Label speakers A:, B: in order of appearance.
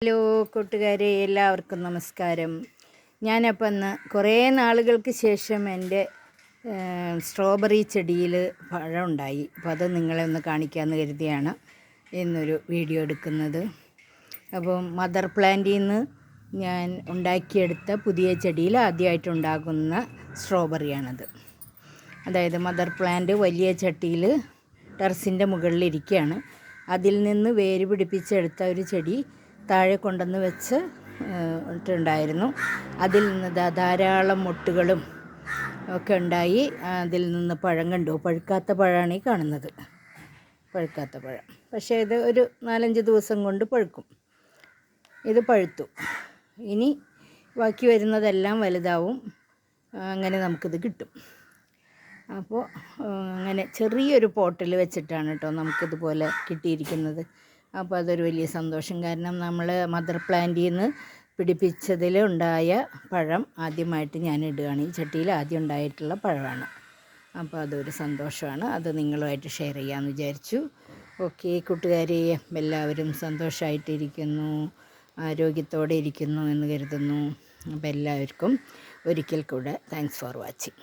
A: Hello കൂട്ടുകാരെ, എല്ലാവർക്കും നമസ്കാരം. ഞാനപ്പോൾ ഇന്ന് കുറേ നാളുകൾക്ക് ശേഷം എൻ്റെ സ്ട്രോബെറി ചെടിയിൽ പഴം ഉണ്ടായി. അപ്പോൾ അത് നിങ്ങളെ ഒന്ന് കാണിക്കാമെന്ന് കരുതിയാണ് ഇന്നൊരു വീഡിയോ എടുക്കുന്നത്. അപ്പോൾ മദർ പ്ലാന്റിൽ നിന്ന് ഞാൻ ഉണ്ടാക്കിയെടുത്ത പുതിയ ചെടിയിൽ ആദ്യമായിട്ടുണ്ടാകുന്ന സ്ട്രോബെറിയാണത്. അതായത് മദർ പ്ലാന്റ് വലിയ ചട്ടിയിൽ ടെറസിൻ്റെ മുകളിലിരിക്കുകയാണ്. അതിൽ നിന്ന് വേര് പിടിപ്പിച്ചെടുത്ത ഒരു ചെടി താഴെ കൊണ്ടുവന്ന് വെച്ച് ഇട്ടുണ്ടായിരുന്നു. അതിൽ നിന്ന് ധാരാളം മൊട്ടുകളും ഒക്കെ ഉണ്ടായി. അതിൽ നിന്ന് പഴം കണ്ടു. പഴുക്കാത്ത പഴമാണ് ഈ കാണുന്നത്, പഴുക്കാത്ത പഴം. പക്ഷേ ഇത് ഒരു 4-5 ദിവസം കൊണ്ട് പഴുക്കും. ഇത് പഴുത്തു. ഇനി ബാക്കി വരുന്നതെല്ലാം വലുതാവും. അങ്ങനെ നമുക്കിത് കിട്ടും. അപ്പോൾ അങ്ങനെ ചെറിയൊരു പോട്ടിൽ വെച്ചിട്ടാണ് കേട്ടോ നമുക്കിതുപോലെ കിട്ടിയിരിക്കുന്നത്. അപ്പോൾ അതൊരു വലിയ സന്തോഷം. കാരണം നമ്മൾ മദർ പ്ലാന്റിൽ നിന്ന് പിടിപ്പിച്ചതിൽ ഉണ്ടായ പഴം ആദ്യമായിട്ട് ഞാൻ ഇടുകയാണ്. ഈ ചട്ടിയിൽ ആദ്യം ഉണ്ടായിട്ടുള്ള പഴമാണ്. അപ്പോൾ അതൊരു സന്തോഷമാണ്. അത് നിങ്ങളുമായിട്ട് ഷെയർ ചെയ്യാമെന്ന് വിചാരിച്ചു. ഓക്കെ കൂട്ടുകാരെ, എല്ലാവരും സന്തോഷമായിട്ടിരിക്കുന്നു, ആരോഗ്യത്തോടെ ഇരിക്കുന്നു എന്ന് കരുതുന്നു. അപ്പോൾ എല്ലാവർക്കും ഒരിക്കൽ കൂടെ താങ്ക്സ് ഫോർ വാച്ചിങ്.